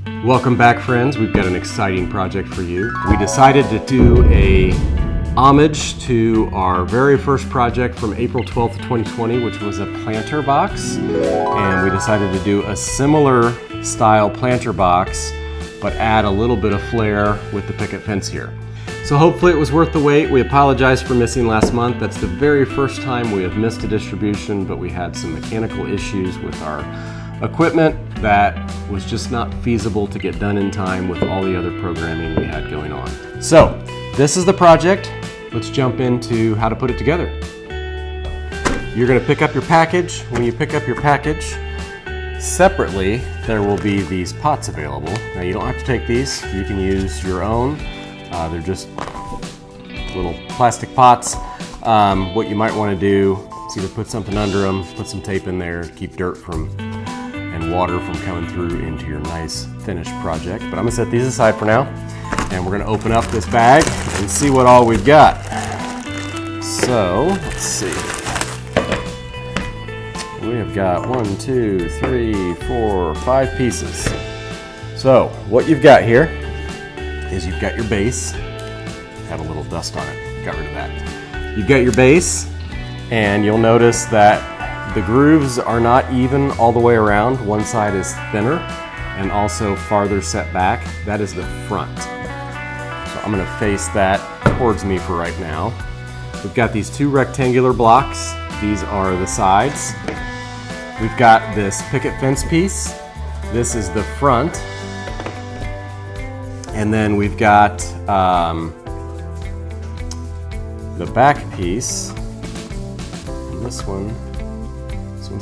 Welcome back, friends. We've got an exciting project for you. We decided to do a homage to our very first project from April 12th, 2020, which was a planter box. And we decided to do a similar style planter box, but add a little bit of flair with the picket fence here. So hopefully it was worth the wait. We apologize for missing last month. That's the very first time we have missed a distribution, but we had some mechanical issues with our equipment that was just not feasible to get done in time with all the other programming we had going on. So this is the project. Let's jump into how to put it together. You're going to pick up your package. When you pick up your package, separately there will be these pots available. Now you don't have to take these. You can use your own. They're just little plastic pots. What you might want to do is either put something under them, put some tape in there to keep dirt and water from coming through into your nice finished project. But I'm gonna set these aside for now, and we're gonna open up this bag and see what all we've got. So, let's see. We have got 1, 2, 3, 4, 5 pieces. So, what you've got here is you've got your base. Had a little dust on it, got rid of that. You've got your base, and you'll notice that the grooves are not even all the way around. One side is thinner and also farther set back. That is the front. So I'm gonna face that towards me for right now. We've got these two rectangular blocks. These are the sides. We've got this picket fence piece. This is the front. And then we've got the back piece. And this one's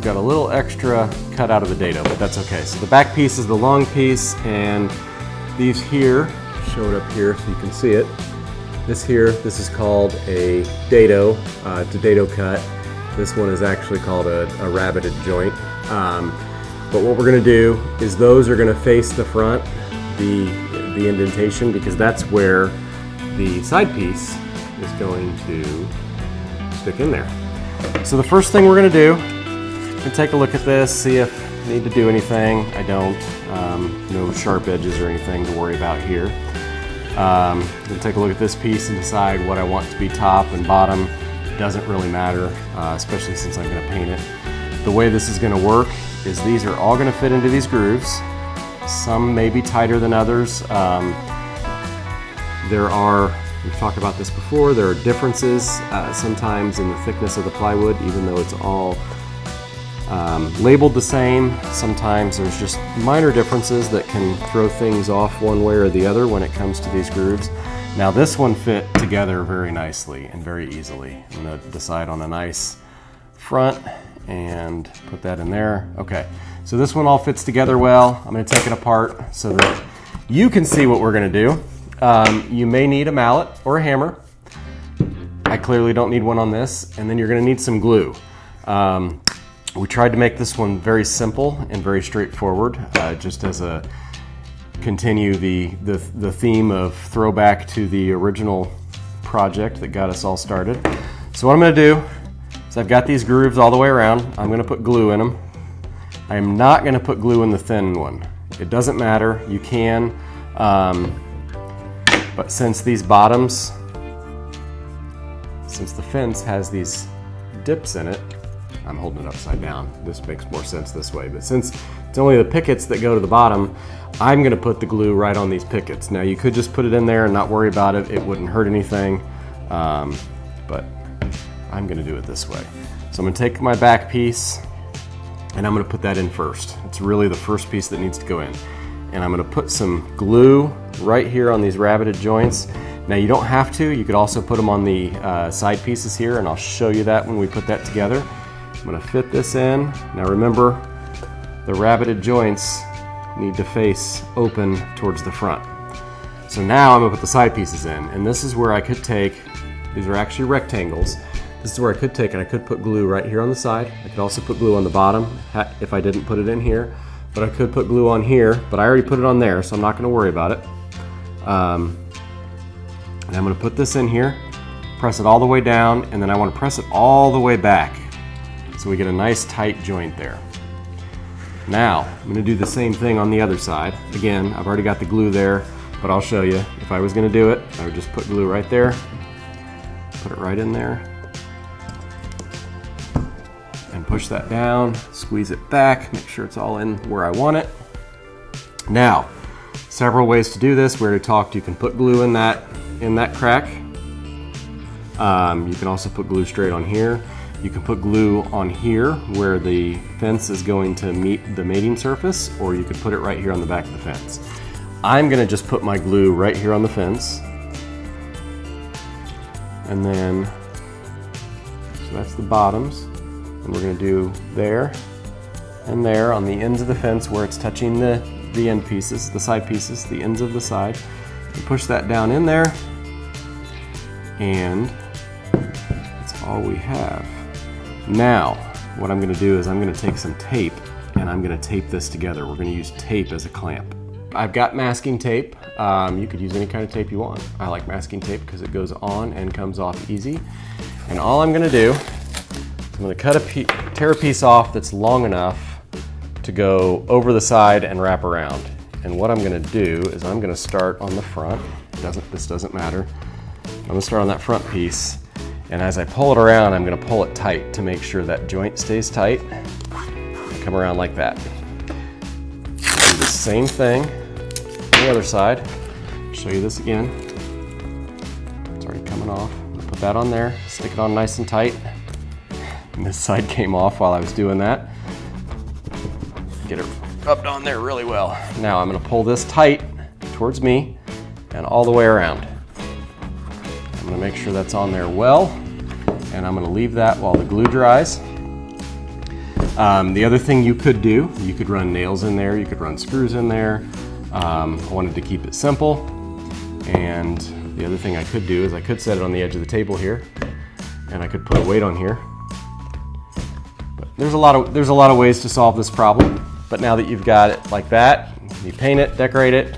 got a little extra cut out of the dado, but that's okay. So the back piece is the long piece, and these here, show it up here so you can see it. This is called a dado. It's a dado cut. This one is actually called a rabbited joint. But what we're gonna do is those are gonna face the front, the indentation, because that's where the side piece is going to stick in there. So the first thing we're gonna do, and take a look at this, see if I need to do anything. I don't. No sharp edges or anything to worry about here. We'll take a look at this piece and decide what I want to be top and bottom. It doesn't really matter, especially since I'm going to paint it. The way this is going to work is these are all going to fit into these grooves. Some may be tighter than others. We've talked about this before, there are differences sometimes in the thickness of the plywood, even though it's all labeled the same. Sometimes there's just minor differences that can throw things off one way or the other when it comes to these grooves. Now this one fit together very nicely and very easily. I'm going to decide on a nice front and put that in there. Okay, so this one all fits together well. I'm going to take it apart so that you can see what we're going to do. You may need a mallet or a hammer. I clearly don't need one on this. And then you're going to need some glue. We tried to make this one very simple and very straightforward, just as a continue the theme of throwback to the original project that got us all started. So what I'm going to do is I've got these grooves all the way around. I'm going to put glue in them. I am not going to put glue in the thin one. It doesn't matter. You can, but since these bottoms, since the fence has these dips in it, I'm holding it upside down. This makes more sense this way. But since it's only the pickets that go to the bottom, I'm going to put the glue right on these pickets. Now you could just put it in there and not worry about it. It wouldn't hurt anything. But I'm going to do it this way. So I'm going to take my back piece and I'm going to put that in first. It's really the first piece that needs to go in. And I'm going to put some glue right here on these rabbited joints. Now you don't have to. You could also put them on the side pieces here, and I'll show you that when we put that together. I'm going to fit this in. Now remember, the rabbited joints need to face open towards the front. So now I'm going to put the side pieces in, and this is where I could take, these are actually rectangles, this is where I could take and I could put glue right here on the side. I could also put glue on the bottom if I didn't put it in here, but I could put glue on here, but I already put it on there, so I'm not going to worry about it. And I'm going to put this in here, press it all the way down, and then I want to press it all the way back so we get a nice tight joint there. Now, I'm gonna do the same thing on the other side. Again, I've already got the glue there, but I'll show you. If I was gonna do it, I would just put glue right there, put it right in there, and push that down, squeeze it back, make sure it's all in where I want it. Now, several ways to do this. We already talked, you can put glue in that crack. You can also put glue straight on here. You can put glue on here where the fence is going to meet the mating surface, or you could put it right here on the back of the fence. I'm gonna just put my glue right here on the fence. And then, so that's the bottoms. And we're gonna do there and there on the ends of the fence where it's touching the end pieces, the side pieces, the ends of the side. And push that down in there. And that's all we have. Now, what I'm gonna do is I'm gonna take some tape and I'm gonna tape this together. We're gonna use tape as a clamp. I've got masking tape. You could use any kind of tape you want. I like masking tape because it goes on and comes off easy. And all I'm gonna do is I'm gonna tear a piece off that's long enough to go over the side and wrap around. And what I'm gonna do is I'm gonna start on the front. This doesn't matter. I'm gonna start on that front piece. And as I pull it around, I'm gonna pull it tight to make sure that joint stays tight. Come around like that. Do the same thing on the other side. Show you this again. It's already coming off. Put that on there, stick it on nice and tight. And this side came off while I was doing that. Get it rubbed on there really well. Now I'm gonna pull this tight towards me and all the way around. I'm gonna make sure that's on there well, and I'm gonna leave that while the glue dries. The other thing you could do, you could run nails in there, you could run screws in there. I wanted to keep it simple, and the other thing I could do is I could set it on the edge of the table here, and I could put a weight on here. But there's a lot of ways to solve this problem, but now that you've got it like that, you paint it, decorate it,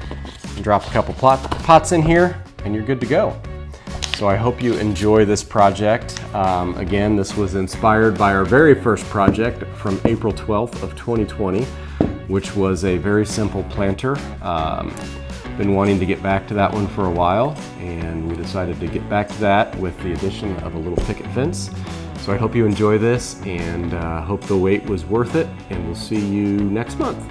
and drop a couple pots in here, and you're good to go. So I hope you enjoy this project. Again, this was inspired by our very first project from April 12th of 2020, which was a very simple planter. Been wanting to get back to that one for a while, and we decided to get back to that with the addition of a little picket fence. So I hope you enjoy this, and hope the wait was worth it, and we'll see you next month.